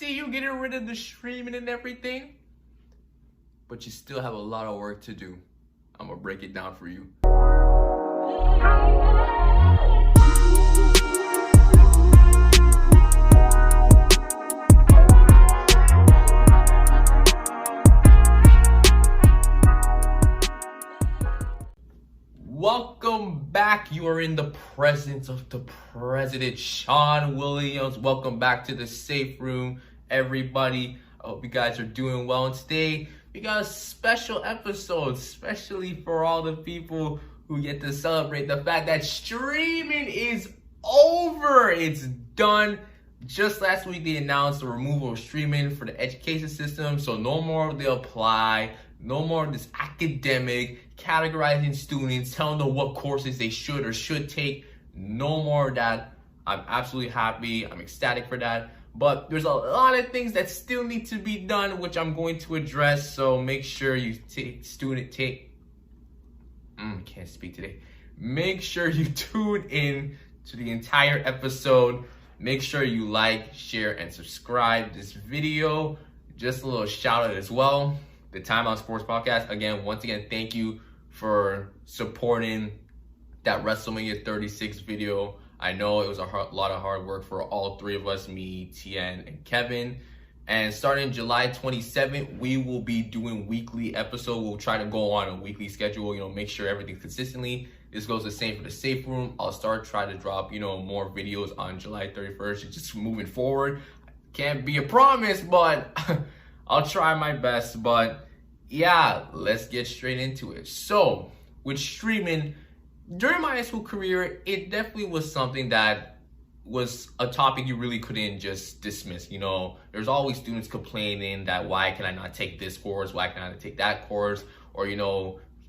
see you getting rid of the streaming and everything, but you still have a lot of work to do. I'm gonna break it down for you. Welcome back. You are in the presence of the President, Sean Williams. Welcome back to the Safe Room, everybody. I hope you guys are doing well. And today, we got a special episode, especially for all the people who get to celebrate the fact that streaming is over. It's done. Just last week, they announced the removal of streaming for the education system. So no more of the apply, no more of this academic, categorizing students, telling them what courses they should or should take. No more of that. I'm absolutely happy. I'm ecstatic for that. But there's a lot of things that still need to be done, which I'm going to address. So make sure you can't speak today. Make sure you tune in to the entire episode. Make sure you like, share, and subscribe this video. Just a little shout out as well. The Time Out Sports Podcast. Once again, thank you for supporting that WrestleMania 36 video. I know it was a lot of hard work for all three of us, me, Tien, and Kevin. And starting July 27th, we will be doing weekly episodes. We'll try to go on a weekly schedule, make sure everything's consistently. This goes the same for the Safe Room. I'll try to drop, more videos on July 31st. Just moving forward. Can't be a promise, but I'll try my best. But yeah, let's get straight into it. So with streaming, during my high school career, it definitely was something that was a topic you really couldn't just dismiss. There's always students complaining that why can I not take this course? Why can I not take that course? Or,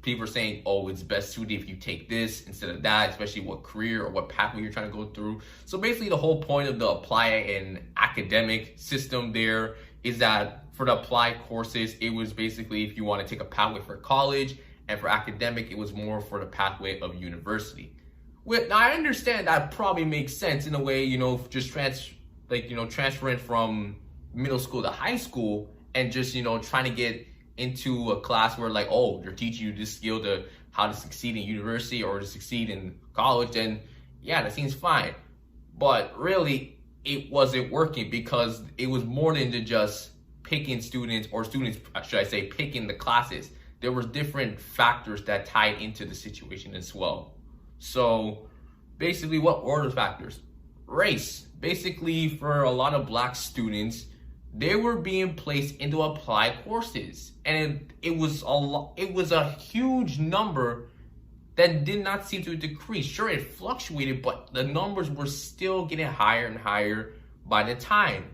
people are saying, oh, it's best suited if you take this instead of that, especially what career or what pathway you're trying to go through. So basically the whole point of the apply and academic system there is that for the applied courses, it was basically if you want to take a pathway for college, and for academic, it was more for the pathway of university. Now I understand that probably makes sense in a way, just transferring from middle school to high school and just, trying to get into a class where they're teaching you this skill to how to succeed in university or to succeed in college, then yeah, that seems fine. But really, it wasn't working because it was more than just picking students, or students, should I say, picking the classes. There were different factors that tied into the situation as well. So basically, what were those factors? Race. Basically, for a lot of Black students, they were being placed into applied courses, and it was a huge number that did not seem to decrease. Sure, it fluctuated, but the numbers were still getting higher and higher by the time.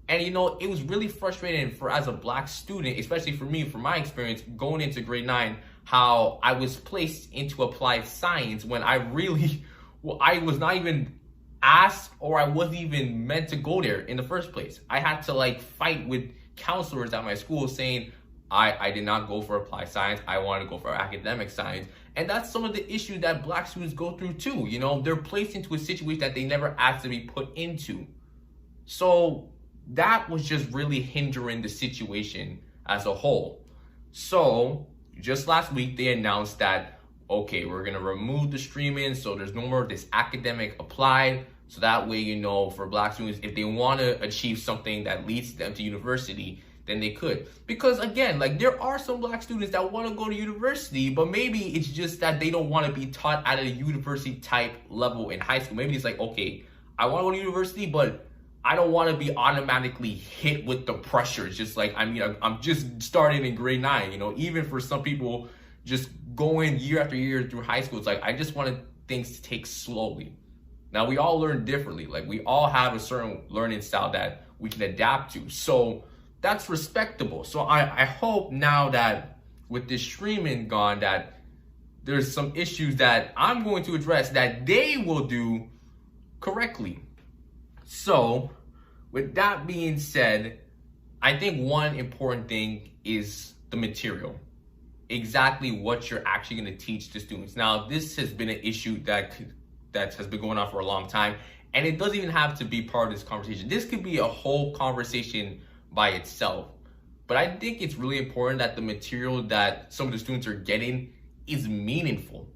And it was really frustrating as a Black student, especially for me, from my experience going into grade 9, how I was placed into applied science when I was not even asked, or I wasn't even meant to go there in the first place. I had to fight with counselors at my school saying I did not go for applied science. I wanted to go for academic science. And that's some of the issues that Black students go through too. They're placed into a situation that they never asked to be put into. So that was just really hindering the situation as a whole. So just last week, they announced that, okay, we're gonna remove the streaming, so there's no more of this academic applied. So that way, for Black students, if they wanna achieve something that leads them to university, then they could. Because again, there are some Black students that wanna go to university, but maybe it's just that they don't wanna be taught at a university type level in high school. Maybe it's okay, I wanna go to university, but I don't want to be automatically hit with the pressure. It's just I'm just starting in grade 9, even for some people just going year after year through high school. It's I just wanted things to take slowly. Now we all learn differently. We all have a certain learning style that we can adapt to. So that's respectable. So I hope now that with this streaming gone, that there's some issues that I'm going to address that they will do correctly. So with that being said, I think one important thing is the material. Exactly what you're actually going to teach to students. Now, this has been an issue that has been going on for a long time, And it doesn't even have to be part of this conversation. This could be a whole conversation by itself. But I think it's really important that the material that some of the students are getting is meaningful.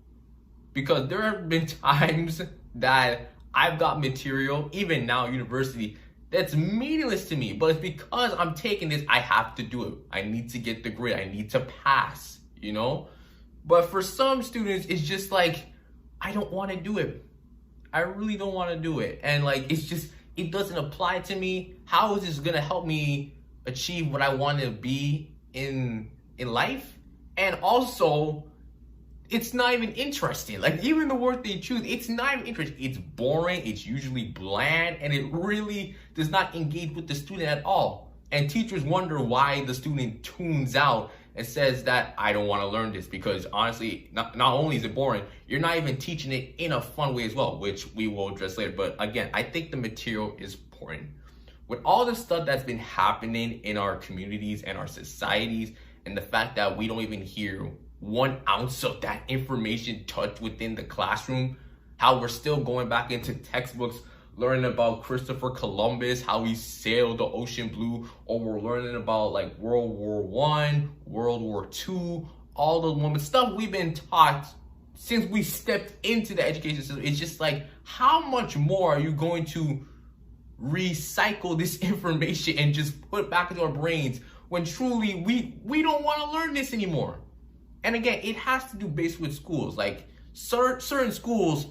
Because there have been times that I've got material, even now university, that's meaningless to me. But it's because I'm taking this, I have to do it. I need to get the grade. I need to pass, you know? But for some students, it's just like, I don't want to do it. I really don't want to do it. And like, it's just, it doesn't apply to me. How is this going to help me achieve what I want to be in life? And also, it's not even interesting. Like, even the word they choose, it's not even interesting. It's boring, it's usually bland, and it really does not engage with the student at all. And teachers wonder why the student tunes out and says that I don't want to learn this, because honestly, not only is it boring, you're not even teaching it in a fun way as well, which we will address later. But again, I think the material is important. With all the stuff that's been happening in our communities and our societies, and the fact that we don't even hear 1 ounce of that information touched within the classroom, how we're still going back into textbooks, learning about Christopher Columbus, how he sailed the ocean blue, or we're learning about like World War I, World War II, all the women stuff we've been taught since we stepped into the education system. It's just like, how much more are you going to recycle this information and just put it back into our brains when truly we don't want to learn this anymore? And again, it has to do based with schools. Like certain schools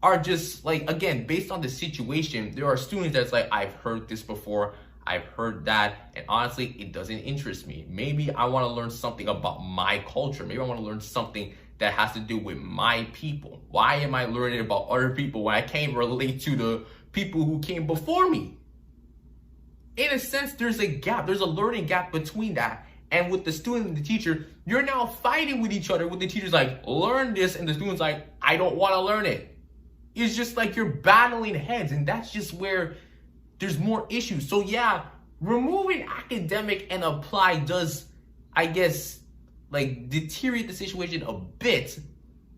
are just like, again, based on the situation, there are students that's like, I've heard this before, I've heard that, and honestly, it doesn't interest me. Maybe I want to learn something about my culture. Maybe I want to learn something that has to do with my people. Why am I learning about other people when I can't relate to the people who came before me? In a sense, there's a gap. There's a learning gap between that. And with the student and the teacher, you're now fighting with each other. With the teacher's like, learn this, and the student's like, I don't want to learn it. It's just like you're battling heads, and that's just where there's more issues. So yeah, removing academic and apply does, I guess, like deteriorate the situation a bit.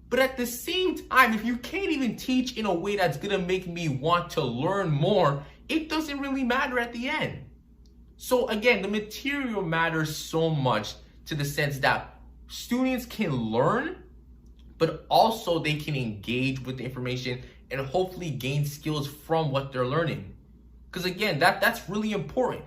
But at the same time, if you can't even teach in a way that's gonna make me want to learn more, it doesn't really matter at the end. So again, the material matters so much to the sense that students can learn, but also they can engage with the information and hopefully gain skills from what they're learning. Because again, that's really important.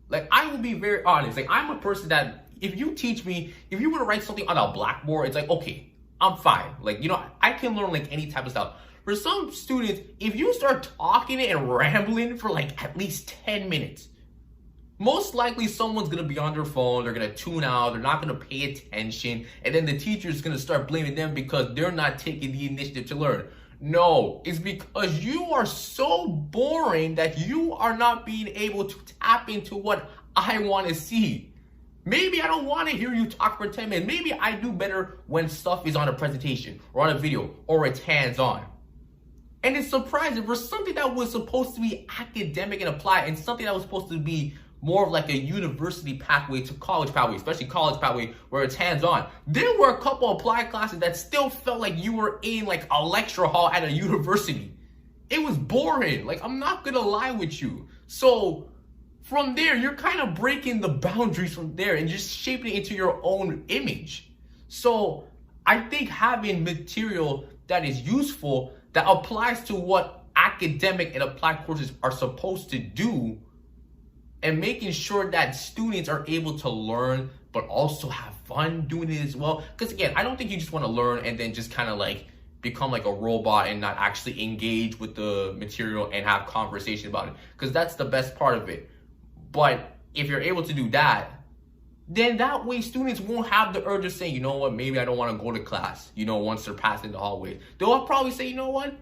Like, I will be very honest. Like, I'm a person that if you teach me, if you were to write something on a blackboard, it's like, okay, I'm fine. Like, you know, I can learn like any type of stuff. For some students, if you start talking and rambling for like at least 10 minutes, most likely someone's gonna be on their phone, they're gonna tune out, they're not gonna pay attention, and then the teacher's gonna start blaming them because they're not taking the initiative to learn. No, it's because you are so boring that you are not being able to tap into what I wanna see. Maybe I don't wanna hear you talk for 10 minutes. Maybe I do better when stuff is on a presentation or on a video or it's hands-on. And it's surprising for something that was supposed to be academic and applied, and something that was supposed to be more of like a university pathway to college pathway, especially college pathway where it's hands-on. There were a couple applied classes that still felt like you were in like a lecture hall at a university. It was boring. Like, I'm not gonna lie with you. So from there, you're kind of breaking the boundaries from there and just shaping it into your own image. So I think having material that is useful, that applies to what academic and applied courses are supposed to do, and making sure that students are able to learn, but also have fun doing it as well. Because again, I don't think you just want to learn and then just kind of like become like a robot and not actually engage with the material and have conversation about it. Because that's the best part of it. But if you're able to do that, then that way students won't have the urge of saying, you know what, maybe I don't want to go to class, you know, once they're passing the hallway. They'll probably say, you know what,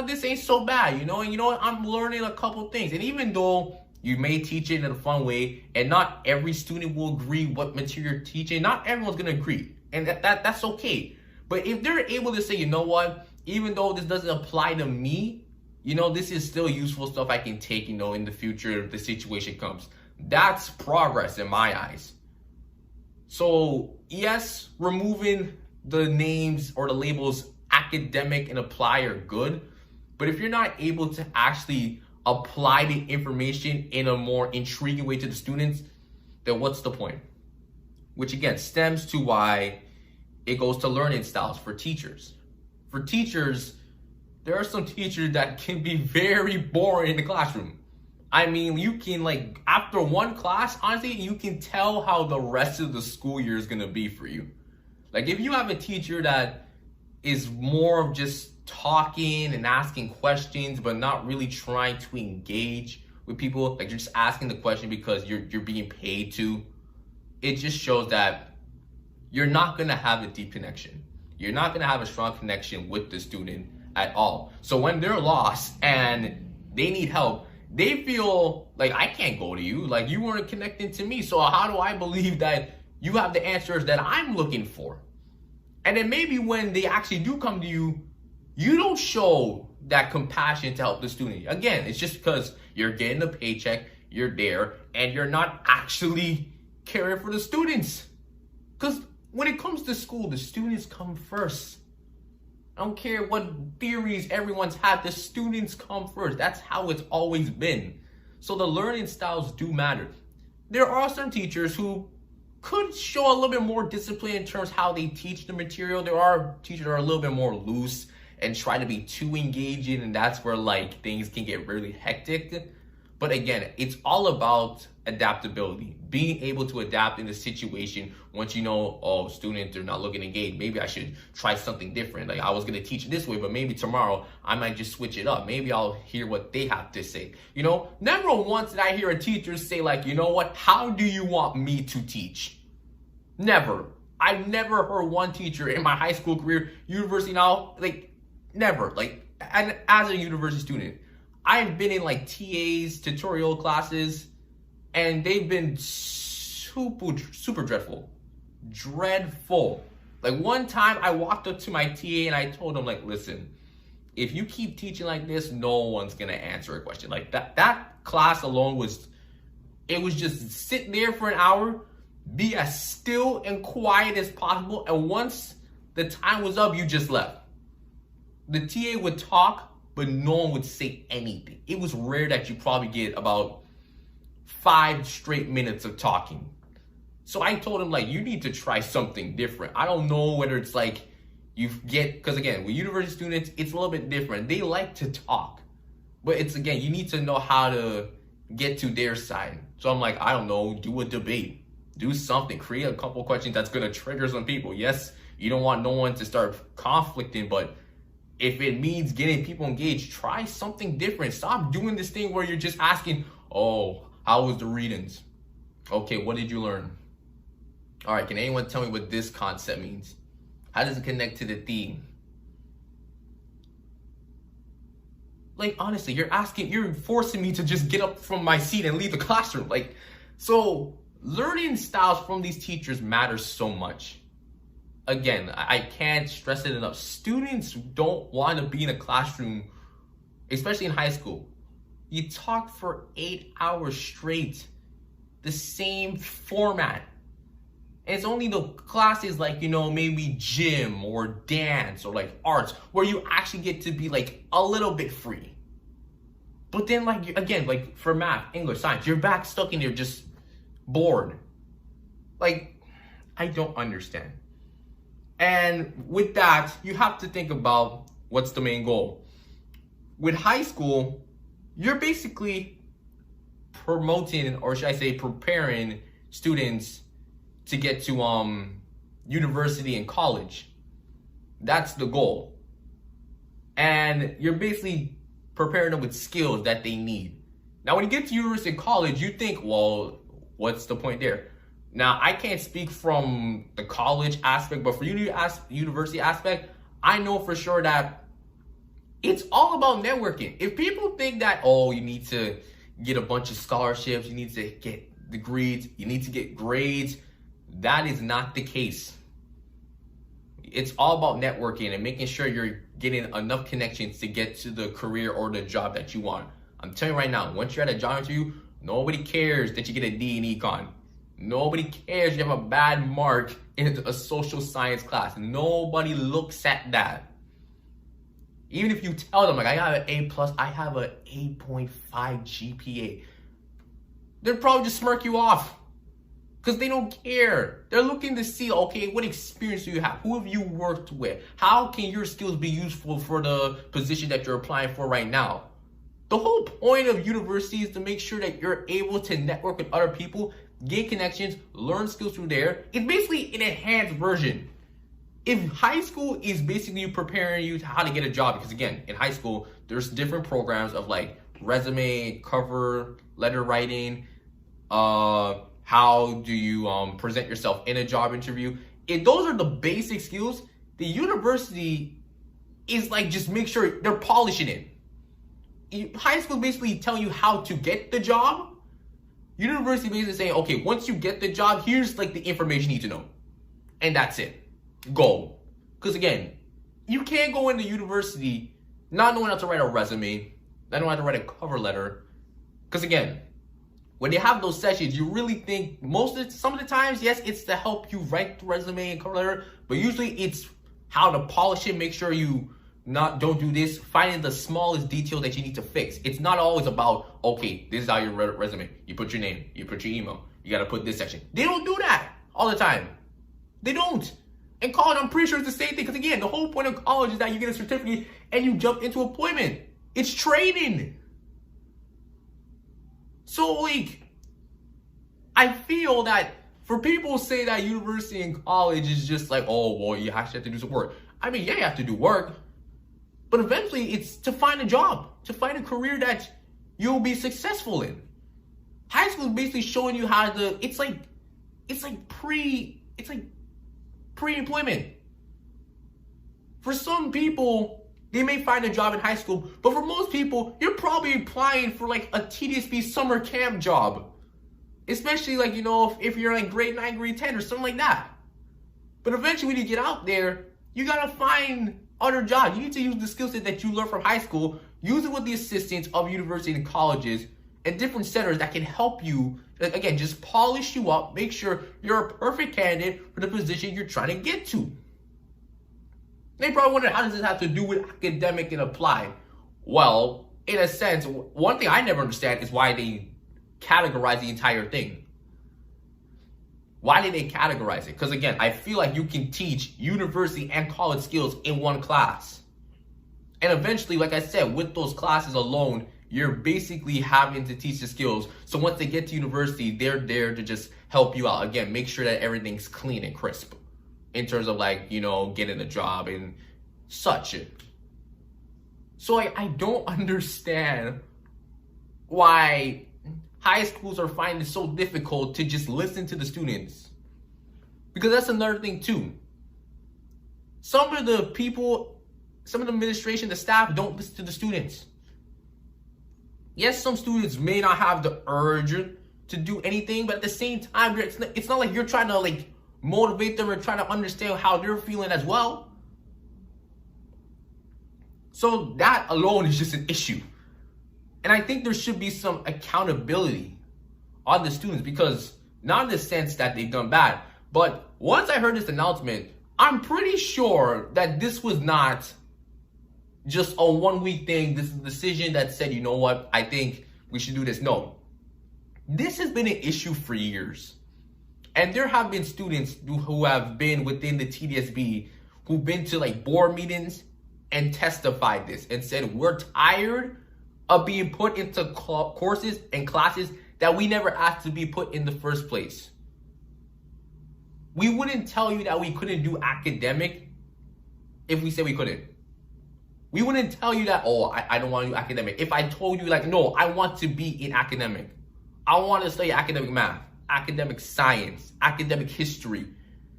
this ain't so bad, and you know what, I'm learning a couple things. And even though you may teach it in a fun way, and not every student will agree what material you're teaching, not everyone's gonna agree, and that's okay. But if they're able to say, you know what, even though this doesn't apply to me, you know, this is still useful stuff I can take, you know, in the future if the situation comes. That's progress in my eyes. So yes, removing the names or the labels academic and apply are good, But if you're not able to actually apply the information in a more intriguing way to the students, then what's the point? Which again stems to why it goes to learning styles for teachers. For teachers, there are some teachers that can be very boring in the classroom. I mean, you can after one class, honestly, you can tell how the rest of the school year is gonna be for you. Like if you have a teacher that is more of just talking and asking questions, but not really trying to engage with people, like you're just asking the question because you're being paid to, it just shows that you're not gonna have a deep connection. You're not gonna have a strong connection with the student at all. So when they're lost and they need help, they feel like I can't go to you, like you weren't connecting to me. So how do I believe that you have the answers that I'm looking for? And then maybe when they actually do come to you, you don't show that compassion to help the student. Again, it's just because you're getting a paycheck, you're there, and you're not actually caring for the students. Because when it comes to school, the students come first. I don't care what theories everyone's had, the students come first. That's how it's always been. So the learning styles do matter. There are some teachers who could show a little bit more discipline in terms of how they teach the material. There are teachers that are a little bit more loose and try to be too engaging, and that's where things can get really hectic. But again, it's all about adaptability, being able to adapt in the situation. Once you know, oh, students are not looking engaged, maybe I should try something different. Like I was gonna teach this way, but maybe tomorrow I might just switch it up. Maybe I'll hear what they have to say. Never once did I hear a teacher say you know what, how do you want me to teach? Never. I've never heard one teacher in my high school career, university now, never. And as a university student, I've been in TAs, tutorial classes, and they've been super dreadful. Dreadful. One time I walked up to my TA and I told him listen, if you keep teaching like this, no one's gonna answer a question. That class alone was just sit there for an hour, be as still and quiet as possible, and once the time was up, you just left. The TA would talk, but no one would say anything. It was rare that you probably get about 5 straight minutes of talking. So I told him you need to try something different. I don't know whether it's because again, with university students, it's a little bit different. They like to talk, but it's again, you need to know how to get to their side. So I'm I don't know, do a debate, do something, create a couple questions that's gonna trigger some people. Yes, you don't want no one to start conflicting, but if it means getting people engaged, try something different. Stop doing this thing where you're just asking, oh, how was the readings? Okay, what did you learn? All right, can anyone tell me what this concept means? How does it connect to the theme? Honestly, you're forcing me to just get up from my seat and leave the classroom. So learning styles from these teachers matters so much. Again, I can't stress it enough. Students don't want to be in a classroom, especially in high school. You talk for 8 hours straight, the same format. And it's only the classes maybe gym or dance or arts where you actually get to be a little bit free. But then again, for math, English, science, you're back stuck in there just bored. I don't understand. And with that, you have to think about what's the main goal. With high school, you're basically promoting, or should I say preparing students to get to university and college. That's the goal. And you're basically preparing them with skills that they need. Now, when you get to university and college, you think, well, what's the point there? Now, I can't speak from the college aspect, but for university aspect, I know for sure that it's all about networking. If people think that, oh, you need to get a bunch of scholarships, you need to get degrees, you need to get grades, that is not the case. It's all about networking and making sure you're getting enough connections to get to the career or the job that you want. I'm telling you right now, once you're at a job interview, nobody cares that you get a D in econ. Nobody cares you have a bad mark in a social science class. Nobody looks at that. Even if you tell them, like, I have an A+, I have an 8.5 GPA, they'll probably just smirk you off because they don't care. They're looking to see, okay, what experience do you have? Who have you worked with? How can your skills be useful for the position that you're applying for right now? The whole point of university is to make sure that you're able to network with other people, gain connections, learn skills through there. It's basically an enhanced version. If high school is basically preparing you to how to get a job, because again, in high school, there's different programs of like resume, cover, letter writing, how do you present yourself in a job interview. If those are the basic skills, the university is like, just make sure they're polishing it. High school basically telling you how to get the job. University basically saying, okay, once you get the job, here's like the information you need to know. And that's it. Go. Because again, you can't go into university not knowing how to write a resume, not knowing how to write a cover letter. Because again, when they have those sessions, you really think some of the times, yes, it's to help you write the resume and cover letter, but usually it's how to polish it, make sure you don't do this, finding the smallest detail that you need to fix. It's not always about, okay, this is how you write a resume. You put your name, you put your email, you got to put this section. They don't do that all the time. They don't. In college, I'm pretty sure it's the same thing. Because again, the whole point of college is that you get a certificate and you jump into employment. It's training. So like, I feel that for people who say that university and college is just like, oh, well, you actually have to do some work. I mean, yeah, you have to do work. But eventually, it's to find a job, to find a career that you'll be successful in. High school is basically showing you how to, it's like pre-employment. For some people, they may find a job in high school, but for most people, you're probably applying for like a TDSB summer camp job. Especially like, you know, if you're like grade 9, grade 10 or something like that. But eventually when you get out there, you gotta find other jobs. You need to use the skill set that you learned from high school, use it with the assistance of university and colleges and different centers that can help you, again, just polish you up, make sure you're a perfect candidate for the position you're trying to get to. They probably wonder, how does this have to do with academic and applied? Well, in a sense, one thing I never understand is why they categorize the entire thing. Why did they categorize it? Because again, I feel like you can teach university and college skills in one class. And eventually, like I said, with those classes alone, you're basically having to teach the skills. So once they get to university, they're there to just help you out. Again, make sure that everything's clean and crisp in terms of like, you know, getting a job and such. So I don't understand why high schools are finding it so difficult to just listen to the students. Because that's another thing too. Some of the people, some of the administration, the staff don't listen to the students. Yes, some students may not have the urge to do anything, but at the same time, it's not like you're trying to like motivate them or trying to understand how they're feeling as well. So that alone is just an issue. And I think there should be some accountability on the students, because not in the sense that they've done bad, but once I heard this announcement, I'm pretty sure that this was not just a 1 week thing. This is a decision that said, you know what, I think we should do this. No, this has been an issue for years. And there have been students who have been within the TDSB who've been to like board meetings and testified this and said, we're tired of being put into courses and classes that we never asked to be put in the first place. We wouldn't tell you that we couldn't do academic if we said we couldn't. We wouldn't tell you that, oh, I don't want to do academic. If I told you like, no, I want to be in academic. I want to study academic math, academic science, academic history,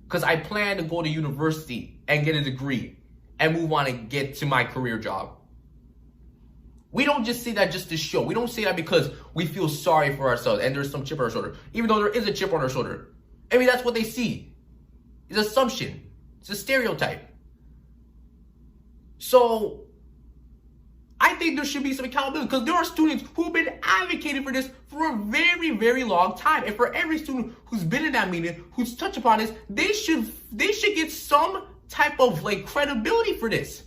because I plan to go to university and get a degree and move on and get to my career job. We don't just say that just to show. We don't say that because we feel sorry for ourselves and there's some chip on our shoulder, even though there is a chip on our shoulder. I mean, that's what they see. It's an assumption. It's a stereotype. So I think there should be some accountability, because there are students who've been advocating for this for a very, very long time. And for every student who's been in that meeting, who's touched upon this, they should get some type of like credibility for this.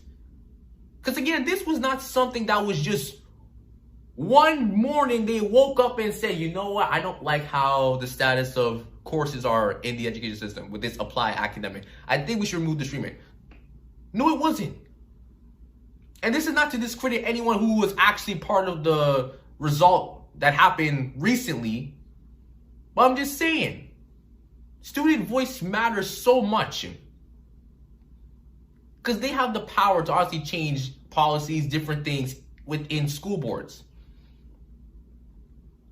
Because again, this was not something that was just one morning they woke up and said, you know what, I don't like how the status of courses are in the education system with this applied academic. I think we should remove the streaming. No, it wasn't. And this is not to discredit anyone who was actually part of the result that happened recently. But I'm just saying, student voice matters so much. Because they have the power to honestly change policies, different things within school boards.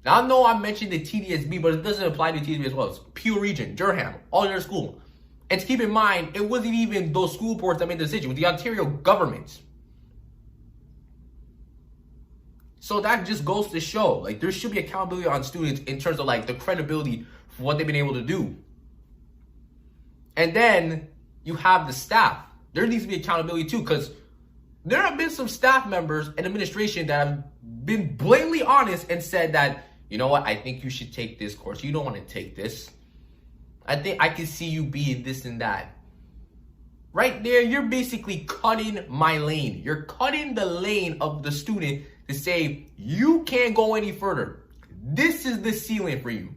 Now, I know I mentioned the TDSB, but it doesn't apply to TDSB as well. It's Peel Region, Durham, all their school. And to keep in mind, it wasn't even those school boards that made the decision. It was the Ontario government. So that just goes to show, like, there should be accountability on students in terms of, like, the credibility for what they've been able to do. And then you have the staff. There needs to be accountability too, because there have been some staff members and administration that have been blatantly honest and said that, you know what, I think you should take this course. You don't want to take this. I think I can see you being this and that. Right there, you're basically cutting my lane. You're cutting the lane of the student to say, you can't go any further. This is the ceiling for you.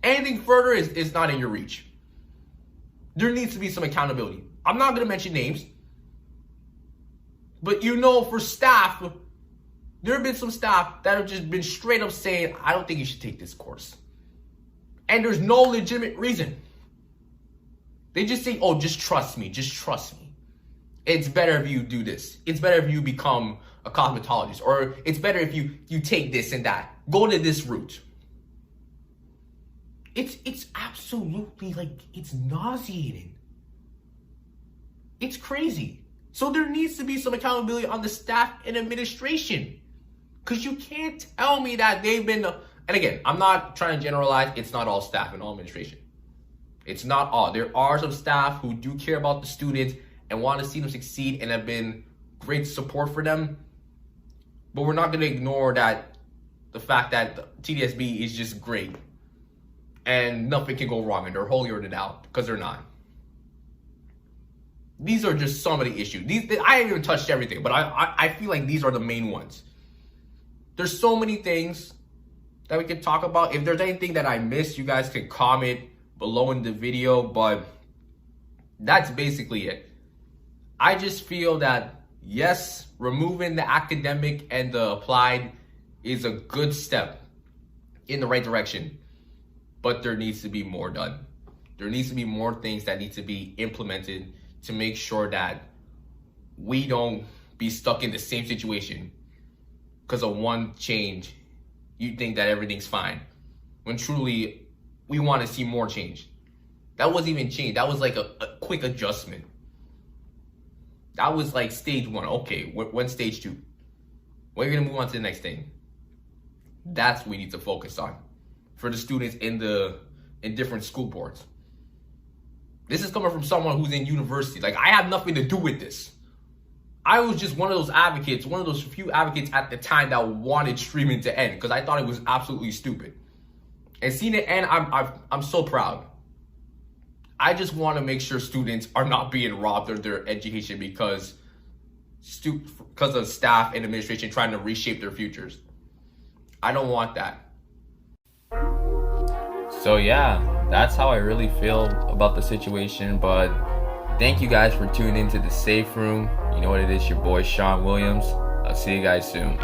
Anything further is not in your reach. There needs to be some accountability. I'm not going to mention names. But you know, for staff, there have been some staff that have just been straight up saying, I don't think you should take this course. And there's no legitimate reason. They just say, oh, just trust me. Just trust me. It's better if you do this. It's better if you become a cosmetologist. Or it's better if you take this and that. Go to this route. It's absolutely, like, it's nauseating. It's crazy. So there needs to be some accountability on the staff and administration. Because you can't tell me that they've been, and again, I'm not trying to generalize, it's not all staff and all administration. It's not all. There are some staff who do care about the students and want to see them succeed and have been great support for them. But we're not going to ignore that, the fact that TDSB is just great. And nothing can go wrong and they're holier than thou, because they're not. These are just some of the issues. I haven't even touched everything, but I feel like these are the main ones. There's so many things that we can talk about. If there's anything that I missed, you guys can comment below in the video, but that's basically it. I just feel that, yes, removing the academic and the applied is a good step in the right direction, but there needs to be more done. There needs to be more things that need to be implemented to make sure that we don't be stuck in the same situation because of one change. You think that everything's fine, when truly we want to see more change. That wasn't even change. That was like a quick adjustment. That was like stage one. Okay, when's stage two? When are you gonna move on to the next thing? That's what we need to focus on for the students in different school boards. This is coming from someone who's in university. Like, I have nothing to do with this. I was just one of those advocates, one of those few advocates at the time that wanted streaming to end because I thought it was absolutely stupid. And seeing it end, I'm so proud. I just want to make sure students are not being robbed of their education because of staff and administration trying to reshape their futures. I don't want that. So yeah, that's how I really feel about the situation. But thank you guys for tuning into the Safe Room. You know what it is, your boy Sean Williams. I'll see you guys soon.